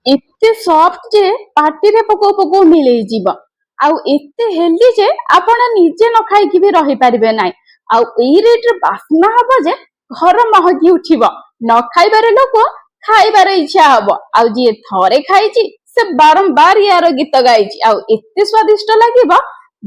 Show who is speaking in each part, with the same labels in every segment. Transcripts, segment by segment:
Speaker 1: एते सॉफ्ट जे पार्टी रे पको पको मिलई जीव आउ एते हेल्दी जे आपण निजे न खाइकी भी रही पारिबे नाही आउ एई रेट रे बास्ना हबो जे घर महकी उठिबो न खाइबारे लोक खाइबारे इच्छा हबो आउ जे थरे खाइची से बारंबार यार गीत गाइची आउ एते स्वादिष्ट लागिबो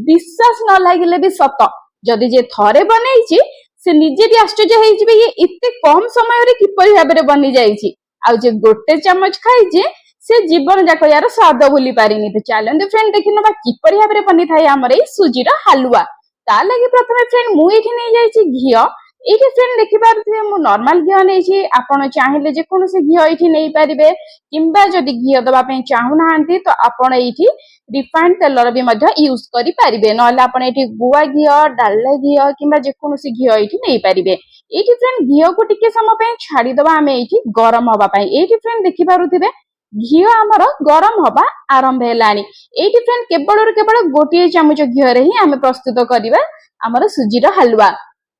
Speaker 1: विश्वास न लागिले भी सत जदि जे थरे बनेइची से निजे भी आश्चर्य ହେଇଯିବେ ये एते कम समय रे किपरि भाबरे बनि जाइची आउ जे गोटे चम्मच खाइची से जीवन जाक यार स्वाद भूली पारिनी तो चलते फ्रेंड देखि नबा किपरि भाबरे बनि थाए हमर ए सुजीर हलवा ता लागि प्रथमे फ्रेंड मु एठी नै जाइछि घियो एठी फ्रेंड देखि पारथि मु नॉर्मल घियो नै छि आपण चाहिले जे कोनोसे घियो एठी नै पारिबे किंबा जदि घियो दबा पे चाहू नाहंती तो आपण एठी रिफाइंड तेलर भी मध्य यूज करि पारिबे नले आपण एठी गुआ घियो डालडा घियो किंबा जे कोनोसे घियो एठी नै पारिबे एठी फ्रेंड घियो को टिके समय पे छाडी दबा हमें एठी गरम हवा पई एठी फ्रेंड देखि पारुथिबे घिओ आमर गरम हवा आरंभ हेलानी एठी फ्रेंड केवल गोटे चामच घिओ रे ही आमे प्रस्तुत करिबा हमर सुजीर हलवा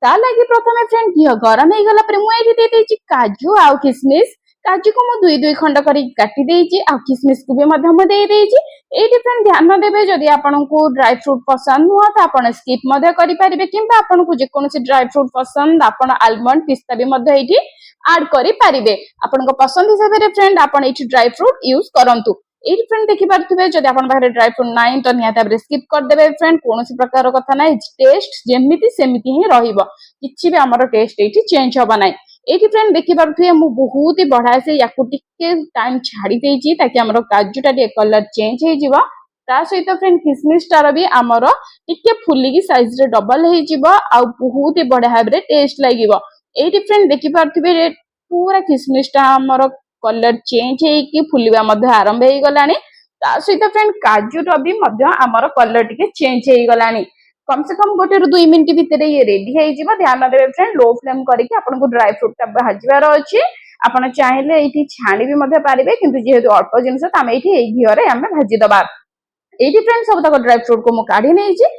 Speaker 1: ता लागि प्रथमे फ्रेंड घिओ गरम हे गला पर मु एठी दे देछि काजू आ किशमिश काजू को मु दुई दुई खंड करी काटी देछि आ किशमिश को भी मध्य दे देछि एठी फ्रेंड ध्यान देबे जदि आपनको ड्राई फ्रूट पसंद हुआ तो आपण स्किप मध्य करि परिबे किंबा आपनको जे कोनोसी ड्राई फ्रूट पसंद आपण आलमंड पिस्ता भी मध्य एठी ऐड करि परिबे आपनको पसंद हिसाब रे फ्रेंड आपण एठी ड्राई फ्रूट यूज करंतु एठी फ्रेंड देखि पारथुबे जदि आपण पाखरे ड्राई फ्रूट नाही तो निहात भाबरे स्किप कर देबे फ्रेंड कोनोसी प्रकार कथा नाही टेस्ट जेमिति सेमिति ही रहिबो किछि भी हमर टेस्ट एठी चेंज होबा नाही एठी फ्रेंड देखि पारथुए मु बहुत ही बढ़ा से याकु टिके टाइम छाडी देछि ताकि हमर काजू टा कलर चेंज हे जिवो ता सहित फ्रेंड किशमिश टार भी हमर टिके फुली की साइज रे डबल हे जिवो आ बहुत ही बढ़ा भाबरे टेस्ट लागिवो एठी फ्रेंड देखि पारथुबे पूरा किशमिश टा हमर कलर चेंज हेकी फुलिबा मध्य आरंभ हे गलानी ता सहित फ्रेंड काजू टा भी मध्य हमर कलर टिके चेंज हे गलानी कम से कम गोटे रु 2 मिनिट भितर ये रेडी हे जिवो ध्यान देबे फ्रेंड लो फ्लेम करके आपनको ड्राई फ्रूट टा भाजबार अछि आपण चाहिले एठी छाणी भी मध्य पारिबे किंतु जेहेतु अल्प जिंस त हम एठी ए घियो रे हम भाजी दबा एठी फ्रेंड सब तक ड्राई फ्रूट को मु काढी नै छि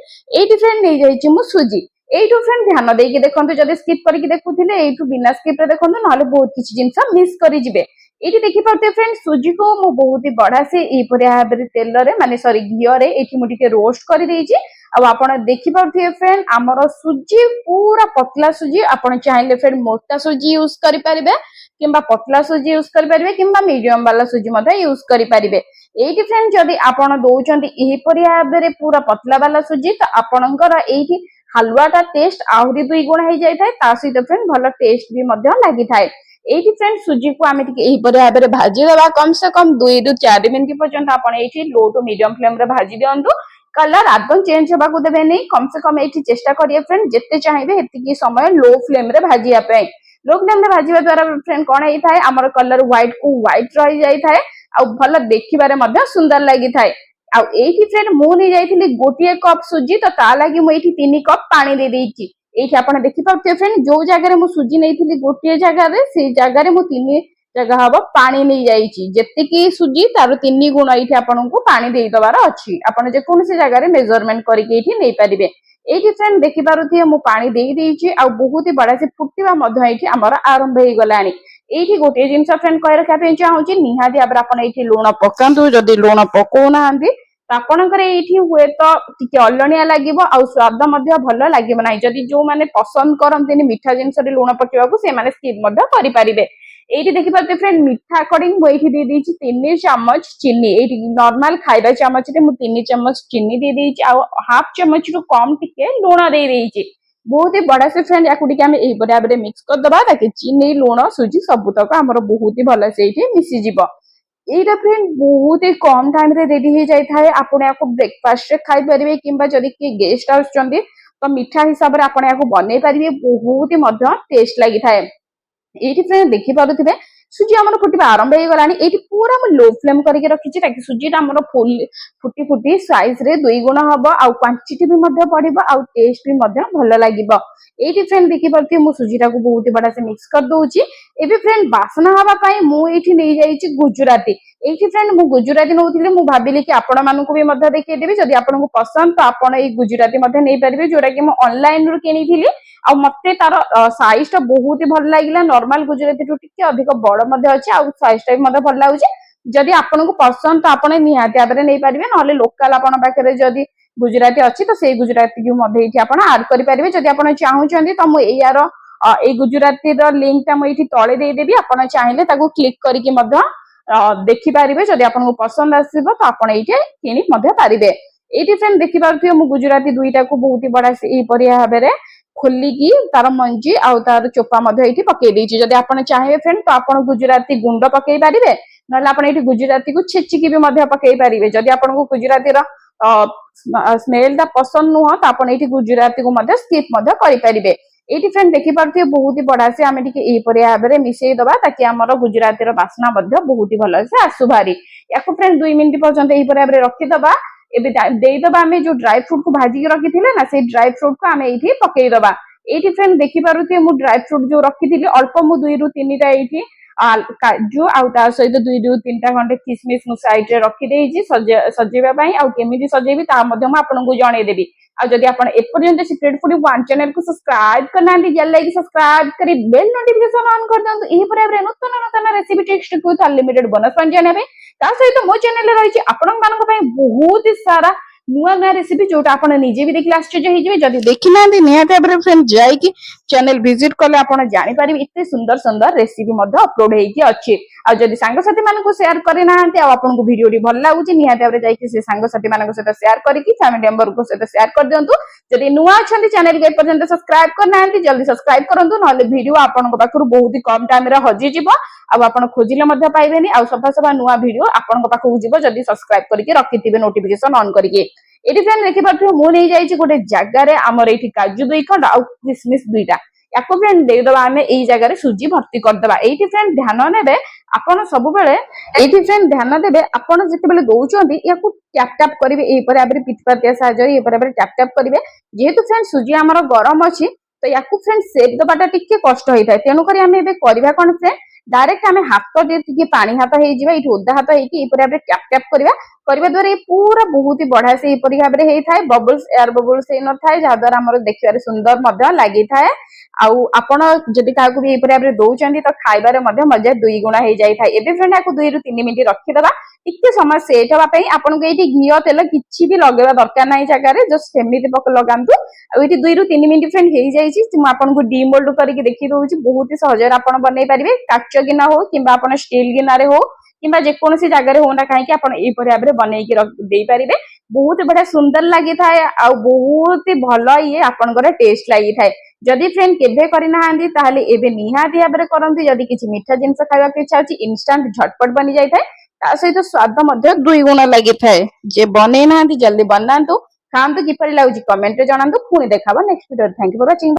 Speaker 1: एठी फ्रेंड नै जाई छि मु सुजी एठू फ्रेंड ध्यान देकी देखंतु जदि स्किप करके देखुथिले एठू बिना स्किप रे देखंतु नहले बहुत किछि जिंस मिस करि जिवे एठी देखि पाते फ्रेंड सुजी को मु बहुत ही बड़ा से ए परिया भाबरे तेल रे माने सॉरी घियो रे एठी मु टिके रोस्ट करि देई छि अब आपण देखि पाथे फ्रेंड हमर सुजी पूरा पतला सुजी आपण चाहिले फ्रेंड मोटा सुजी यूज करि परिबे किंबा पतला सुजी यूज करि परिबे किंबा मीडियम वाला सुजी मते यूज करि परिबे एठी फ्रेंड जदि आपण दोउचंती एही परिया भाबरे पूरा पतला वाला सुजी त आपणकर एठी हलवा का टेस्ट आहरी 2 गुण हो जाए ता सहित फ्रेंड भल टेस्ट भी लगी थाए एठी फ्रेंड सुजी को आमे टिके एही परे भाबरे भाजी देबा कम से कम 2 रु 4 मिनिट पर्यंत आपण एठी लो टू मीडियम फ्लेम रे भाजी दियंतु कलर आदम चेंज होबा को देबे नहीं कम से कम एठी चेष्टा करिए फ्रेंड जत्ते चाहिए हेतिकी समय लो फ्लेम रे भाजिया पे लो फ्लेम रे भाजिबा द्वारा फ्रेंड कोन एई थाए हमर कलर व्हाइट को व्हाइट रही जाई थाए आ भल देखिबारे मध्य सुंदर लागि थाए आ एठी फ्रेंड मु नै जाइथिली गोटिए कप सुजी तो ता लागि मु एठी 3 कप पानी दे देइची एठी आपण देखि पाउते फ्रेंड जो जगह रे मु सुजी नैथिली गोटिए जगह रे से जगह रे मु 3 जगह हबो पानी नै जाइची जेतिकी सुजी तार 3 गुण एठी आपनको पानी देई दबार अछि आपण जे कोन से जगह रे मेजरमेंट करके एठी नै परिबे एठी फ्रेंड देखि पारुथिए मु पानी देई देइची आ बहुत ही बड़ा से फुटिबा मध्य एठी हमर आरंभ हे गलानी एठी गोटे जिंस फ्रेंड कहि रखा पे चाहूची निहादी आबर आपण एठी लूण पकांतु जदी लूण पको नांदी आपणकर एठी हुए तो टिके अलणिया लागिबो आ स्वाद मध्य भल लागिबो नै जदी जो माने पसंद करंतिनी मीठा जिंस रे लूण पकेबाकू से माने स्किप मध्य करि परिबे एठी देखि पाते फ्रेंड मीठा अकॉर्डिंग मु एठी दे देछि 3 चम्मच चीनी एठी नॉर्मल खाइबा चम्मच रे मु 3 चम्मच चीनी दे देछि आ हाफ चम्मच रु कम टिके लूण दे देछि बहुत ही बड़ा से फ्रेंड याकू टिके हम एही बराबर मिक्स कर दबा ताकि चीनी लूण सुजी सब तक हमर बहुत ही भल से एठी मिसी जिवो एटा फ्रेंड बहुत ही कम टाइम रे रेडी हो जाय थाए आपण याको ब्रेकफास्ट रे खाइ परिबे किंबा जदी कि गेस्ट आछंदी तो मीठा हिसाब रे आपण याको बनै परिबे बहुत ही मध्य टेस्ट लागि थाए एठी फ्रेंड देखि पारुथिबे सुजी हमर फुटिबा आरंभ हे गलानी एठी पूरा म लो फ्लेम करके रखिछि ताकि सुजी ता हमर फुल फुटी फुटी साइज रे 2 गुण हबो आ क्वांटिटी भी मध्य पड़िबो आ टेस्ट भी मध्य भल लागिबो एठी फ्रेंड देखि पारुथि मु सुजी ता को बहुत ही बड़ा से मिक्स कर दोउची एबे फ्रेंड बासना हवा पई मु एठी नै जाईची गुजराती एठी फ्रेंड मु गुजराती नउथिले मु भाबिले कि आपण मानको भी मध्य देखि देबी जदी आपण को पसंद तो आपण ए गुजराती मध्य नै परिबे जोरा कि मु ऑनलाइन रु किनिथिली आ मते तार साइज ता बहुत ही भल लागिला नॉर्मल गुजराती टू टिके अधिक बड़ मध्य अछि आ साइज ता मध्य भल लागुची जदि आपनको पसंद तो आपण निहाती भाबरे नहीं पारिबे नहले लोकल आपण पाखरे जदि गुजराती अछि तो सेई गुजराती को मध्ये एठी आपण ऐड करि पारिबे जदि आपण चाहुचंदी तो मु एयार ए गुजराती रो लिंक ता मु एठी तळे देई देबी आपण चाहिले ताको क्लिक करिके मध्ये देखि पारिबे जदि आपनको पसंद आसीबो तो आपण एठी किनि मध्ये पारिबे एठी फ्रेंड देखि पारथियो मु गुजराती दुईटा को बहुत ही बड़ा से ए परिया भाबरे खोलिकी तार मंजी आउ तार चोपा मध्ये एठी पके देछि जदि आपण चाहे फ्रेंड तो आपण गुजराती गुंड पके पारिबे नहले आपण एठी गुजराती को छेचिकी भी मध्ये पके पारिबे जदि आपण को गुजराती रो स्मेल ता पसंद नुह तो आपण एठी गुजराती को मध्ये स्किप मध्ये करि पारिबे एठी फ्रेंड देखि पारथियो बहुत ही बड़ा से आमे टिके ए परिया भाबरे मिसेई दबा ताकि हमर गुजराती रो बासना मध्ये बहुत ही भलो से आसु भारी याको फ्रेंड 2 मिनिट पर्यंत ए परिया भाबरे रखि दबा एबे देई दबा आमे जो ड्राई फ्रूट को भाजी के रखिथिले ना से ड्राई फ्रूट को आमे एठी पकेई दबा एठी फ्रेंड देखि पारुथिए मु ड्राई फ्रूट जो रखिथिली अल्प मु 2 रु 3 टा एठी काजू आउ ता सहित 2 रु 3 टा खंडे किसमिस मु साइड रे रखि देइछि सजेबा पई आउ केमिति सजेबी ता मध्ये म आपनको जणे देबी आ जदि आपण एपर्यंत सीक्रेट फूड 1 चैनल को सब्सक्राइब करना दी जल्दी लाइक सब्सक्राइब करी बेल नोटिफिकेशन ऑन कर दंतु एही पर एबरे नूतन नूतन रेसिपी टेक्स्ट को अनलिमिटेड बोनस पन जाने पे ता सहित मो चैनल रे रहिछि आपण मानक पई बहुत सारा नुआ नुआ रेसिपी जोटा आपण निजे भी देखले आश्चर्य हो जिवे जदि देखि ना निहाती भाबरे फ्रेंड जाई कि चैनल विजिट कले आपण जानि पारिबे इते सुंदर सुंदर रेसिपी मध्ये अपलोड हेकी अछि आ जदि संग साथी मानन को शेयर करि नाहंती आ आपण को वीडियो डी भल लागुची निहाती भाबरे जाई कि से संग साथी मानन को सहित शेयर करि कि फैमिली मेंबर को सहित शेयर कर दियंतु जदि नुआ अछंती चैनल के पर्यंत सब्सक्राइब कर नाहंती जल्दी सब्सक्राइब करंतु नहले वीडियो आपण को पाखरु बहुत ही कम टाइम रे हजि जिवो आ आपण खोजिले मध्ये पाइबेनी आ सफा सफा नुआ वीडियो आपण को पाखरु जिवो जदि सब्सक्राइब करिके रखिथिबे नोटिफिकेशन ऑन करिके एटी फ्रेंड देखि पाथु मु नै जाई छि गोटे जगह रे हमर एठी काजू 2 खंड आ किसमिस 2टा याको फ्रेंड दे दबा हमें एई जगह रे सूजी भर्ती कर दबा एठी फ्रेंड ध्यान नेबे आपण सब बेले एठी फ्रेंड ध्यान देबे आपण जते बेले दोउचंदी याको टैप टैप करिवे एई पर आबरे पिठपातिया साहाय्य एई पर आबरे टैप टैप करिवे जेहेतु फ्रेंड सूजी हमर गरम अछि तो याको फ्रेंड सेक दबाटा टिके कष्ट होई थाय तेनु करी हमें एबे करबा कोन फ्रेंड डायरेक्ट हमें हाथ दे टिके पानी हाथ हेई जिबा एठी ओदा हाथ हेकी एई पर आबरे टैप टैप करबा द्वारा ये पूरा बहुत ही बढ़िया से एपरी भाबरे हेई थाए बबल्स एयर बबल्स हे न थाए जा द्वारा हमर देखिबारे सुंदर मध्य लागि थाए आउ आपण जदि काकू भी एपरी भाबरे दोउचंदी तो खाइबारे मध्य मजा 2 गुणा हे जाई थाए एबे फ्रेंड याको 2 रु 3 मिनिट रखि दबा टिके समय सेट हवा पई आपण को एठी घियो तेल किछि भी लगेबा दरकार नाही जगह रे जस्ट सेमिति पक लगांतु आ एठी 2 रु 3 मिनिट फ्रेंड हेई जाई छि म आपण को डीमोल्ड करके देखि दोउछि बहुत ही सहज रे आपण बनै परिबे काच गिना हो किबा आपण स्टील गिना रे हो किबा जे कोनसी जगह रे होना काहे कि आपण ए परि भाबरे बनै कि देई परिबे बहुत बड़ा सुंदर लागि थाए आ बहुत ही भलो ये आपण करे टेस्ट लागि थाए जदि फ्रेंड केबे करि नाहंदी ताहाले एबे निहाती भाबरे करंती जदि किछि मीठा जिंस खाइबा के इच्छा अछि इंस्टेंट झटपट बनि जाय थाए ता सहित स्वाद मध्ये 2 गुणा लागि थाए जे बनै नाहंदी जल्दी बनांतु खांतु कि परि लागुची कमेंट रे जणांतु पुनी देखाबो next video thank you for watching.